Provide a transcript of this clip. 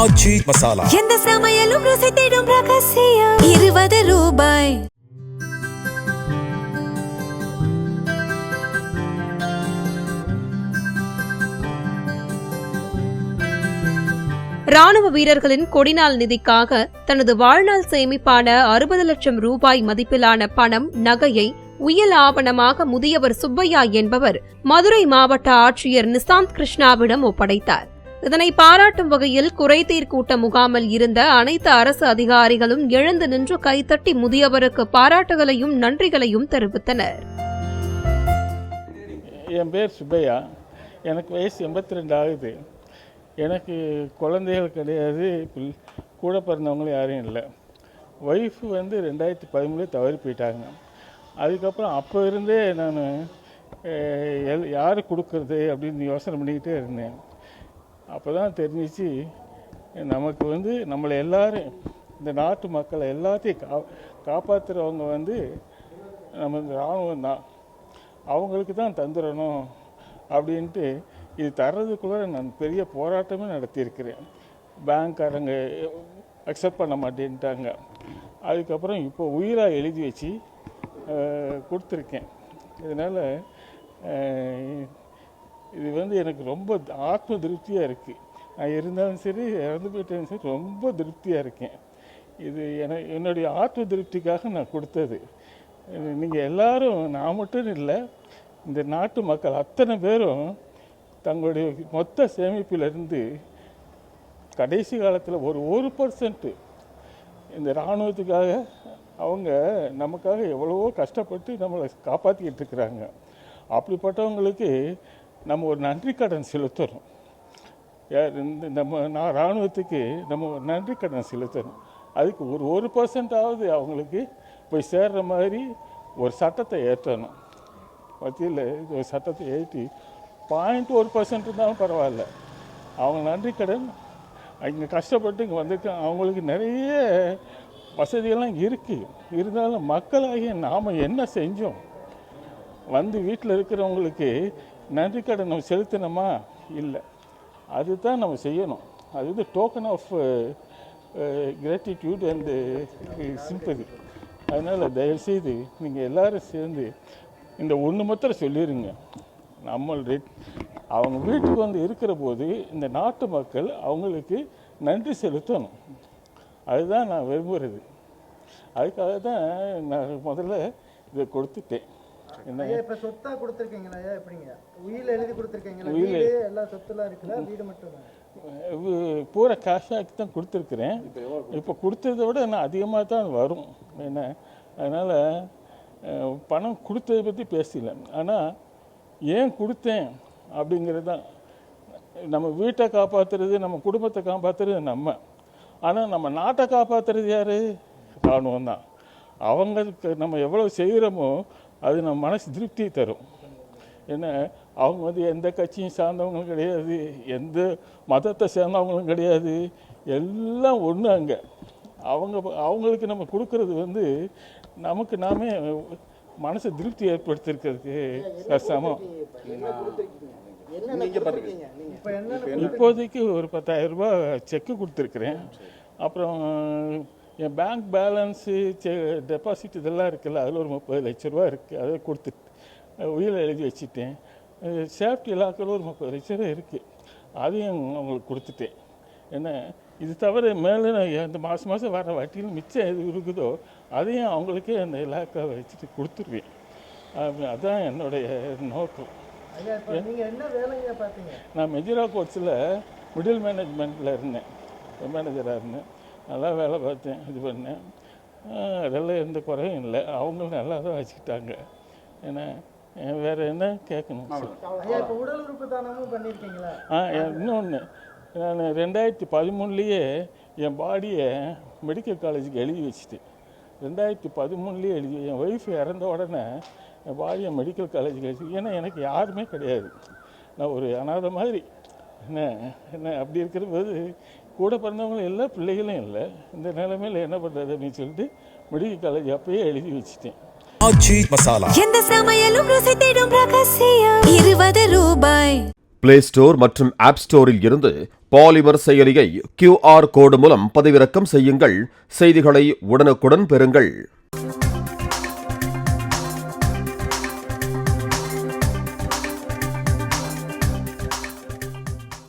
ஆச்சி மசாலா எந்த சமையலும் ருசி தேடும் ரகசியம் 20 ரூபாய். ராணுவ வீரர்களின் கொடிநாள் நிதிக்காக தனது வாழ்நாள் சேமிப்பான 60 லட்சம் ரூபாய் மதிப்பிலான பணம், நகையை உயில் ஆவணமாக முதியவர் சுப்பையா என்பவர் மதுரை மாவட்ட ஆட்சியர் நிசாந்த் கிருஷ்ணாவிடம் ஒப்படைத்தார். இதனை பாராட்டும் வகையில் குறைதீர் கூட்ட முகாமில் இருந்த அனைத்து அரசு அதிகாரிகளும் எழுந்து நின்று கைத்தட்டி முதியவருக்கு பாராட்டுகளையும் நன்றிகளையும் தெரிவித்தனர். என் பேர் சுப்பையா. எனக்கு வயசு 82 ஆகுது. எனக்கு குழந்தைகள் கிடையாது, கூட பிறந்தவங்களும் யாரும் இல்லை. ஒய்ஃபு 2013 தவறி போயிட்டாங்க. அதுக்கப்புறம் அப்போ இருந்தே நான் யார் கொடுக்கறது அப்படின்னு யோசனை பண்ணிக்கிட்டே இருந்தேன். அப்போ தான் தெரிஞ்சிச்சு, நமக்கு நம்மளை எல்லாரும், இந்த நாட்டு மக்களை எல்லாத்தையும் காப்பாற்றுறவங்க நம்ம இந்த இராணுவம் தான், அவங்களுக்கு தான் தந்துடணும் அப்படின்ட்டு இது தர்றதுக்குள்ளே நான் பெரிய போராட்டமே நடத்தியிருக்கிறேன். பேங்க்காரங்க அக்செப்ட் பண்ண மாட்டேன்ட்டாங்க. அதுக்கப்புறம் இப்போ உயிராக எழுதி வச்சு கொடுத்துருக்கேன். இதனால் இது எனக்கு ரொம்ப ஆத்ம திருப்தியாக இருக்குது. நான் இருந்தாலும் சரி, இறந்து போயிட்டாலும் சரி, ரொம்ப திருப்தியாக இருக்கேன். இது என்னுடைய ஆத்ம திருப்திக்காக நான் கொடுத்தது. நீங்கள் எல்லாரும், நான் மட்டும் இல்லை, இந்த நாட்டு மக்கள் அத்தனை பேரும் தங்களுடைய மொத்த சேமிப்பிலிருந்து கடைசி காலத்தில் ஒரு 1% இந்த இராணுவத்துக்காக அவங்க நமக்காக எவ்வளவோ கஷ்டப்பட்டு நம்மளை காப்பாற்றிக்கிட்டு இருக்கிறாங்க. அப்படிப்பட்டவங்களுக்கு நம்ம ஒரு நன்றி கடன் செலுத்தணும். நான் இராணுவத்துக்கு நம்ம ஒரு நன்றி கடன் செலுத்தணும். அதுக்கு ஒரு 1% அவங்களுக்கு போய் சேர்ற மாதிரி ஒரு சட்டத்தை ஏற்றணும். மத்தியில் ஒரு சட்டத்தை ஏற்றி 0.1% இருந்தாலும் பரவாயில்ல, அவங்க நன்றி கடன். இங்கே கஷ்டப்பட்டு இங்கே வந்திருக்காங்க, அவங்களுக்கு நிறைய வசதியெல்லாம் இருக்குது. இருந்தாலும் மக்களாகிய நாம் என்ன செஞ்சோம்? வீட்டில் இருக்கிறவங்களுக்கு நன்றி கடன் நம்ம செலுத்தினோமா? இல்லை. அதுதான் நம்ம செய்யணும். அது token of gratitude and sympathy. அதனால் தயவுசெய்து நீங்கள் எல்லோரும் சேர்ந்து இந்த ஒன்று மாத்திரம் சொல்லிடுங்க. அவங்க வீட்டுக்கு இருக்கிற போது இந்த நாட்டு மக்கள் அவங்களுக்கு நன்றி செலுத்தணும். அதுதான் நான் விரும்புகிறது. அதுக்காக தான் நான் முதல்ல இதை கொடுத்துட்டேன். என்ன இப்போ சொத்தா கொடுத்துருக்கீங்களா? எப்படிங்க உயிரில் எழுதி கொடுத்துருக்கீங்களா? வீடு எல்லா சொத்துலாம் இருக்குல்ல, வீடு மட்டும் பூரா கேஷாக்கி தான் கொடுத்துருக்குறேன். இப்போ கொடுத்ததை விட நான் அதிகமாக தான் வரும். என்ன, அதனால் பணம் கொடுத்ததை பற்றி பேசல. ஆனால் ஏன் கொடுத்தேன் அப்படிங்கிறது தான். நம்ம வீட்டை காப்பாற்றுறது, நம்ம குடும்பத்தை காப்பாற்றுறது நம்ம. ஆனால் நம்ம நாட்டை காப்பாற்றுறது யார்? இராணுவம் தான். அவங்களுக்கு நம்ம எவ்வளோ செய்கிறோமோ அது நம்ம மனசு திருப்தி தரும். ஏன்னா அவங்க எந்த கட்சியும் சார்ந்தவங்களும் கிடையாது, எந்த மதத்தை சேர்ந்தவங்களும் கிடையாது, எல்லாம் ஒன்று. அங்கே அவங்களுக்கு நம்ம கொடுக்கறது நமக்கு நாமே மனசை திருப்தி ஏற்படுத்திருக்கிறதுக்கு சமம். இப்போதைக்கு ஒரு 10,000 ரூபாய் செக்கு கொடுத்துருக்குறேன். அப்புறம் என் பேங்க் பேலன்ஸு, டெபாசிட் இதெல்லாம் இருக்குல்ல, அதில் ஒரு 30 லட்ச ரூபா இருக்குது. அதை கொடுத்துட்டு உயிரை எழுதி வச்சுட்டேன். சேஃப்டி லாக்கில் ஒரு 30 லட்ச ரூபா இருக்குது, அதையும் அவங்களுக்கு கொடுத்துட்டேன். ஏன்னா இது தவிர மேலே அந்த மாதம் வர வட்டியில் மிச்சம் எது இருக்குதோ அதையும் அவங்களுக்கே அந்த இலாக்கா வச்சுட்டு கொடுத்துருவேன். அதுதான் என்னுடைய நோக்கம். நான் மெஜிரா கோட்ஸில் மிடில் மேனேஜ்மெண்ட்டில் இருந்தேன், மேனேஜராக இருந்தேன். நல்லா வேலை பார்த்தேன், இது பண்ணேன். அதெல்லாம் எந்த குறையும் இல்லை. அவங்களும் நல்லா தான் வச்சுக்கிட்டாங்க. ஏன்னா வேறு என்ன கேட்கணும்? இன்னொன்று, நான் 2013 என் பாடியை மெடிக்கல் காலேஜுக்கு எழுதி வச்சுட்டேன். 2013 எழுதி, என் ஒய்ஃப் இறந்த உடனே என் பாடியை மெடிக்கல் காலேஜுக்கு எழுதி. ஏன்னா எனக்கு யாருமே கிடையாது, நான் ஒரு அனாதை மாதிரி. என்ன அப்படி இருக்கிற போது கூட பிறந்தவங்களும் இல்லை, பிள்ளைகளும் இல்லை. இந்த நிலைமையில் என்ன பண்ணுறது அப்படின்னு சொல்லிட்டு மெடிக்கல் காலேஜ் அப்பயே எழுதி வச்சுட்டேன். ஆச்சி மசாலா எந்த சமையலும் ருசி தேடும் ரகசியம் 20 ரூபாய். பிளே ஸ்டோர் மற்றும் ஆப் ஸ்டோரில் இருந்து பாலிமர் செயலியை QR கோடு மூலம் பதிவிறக்கம் செய்யுங்கள். செய்திகளை உடனுக்குடன் பெறுங்கள்.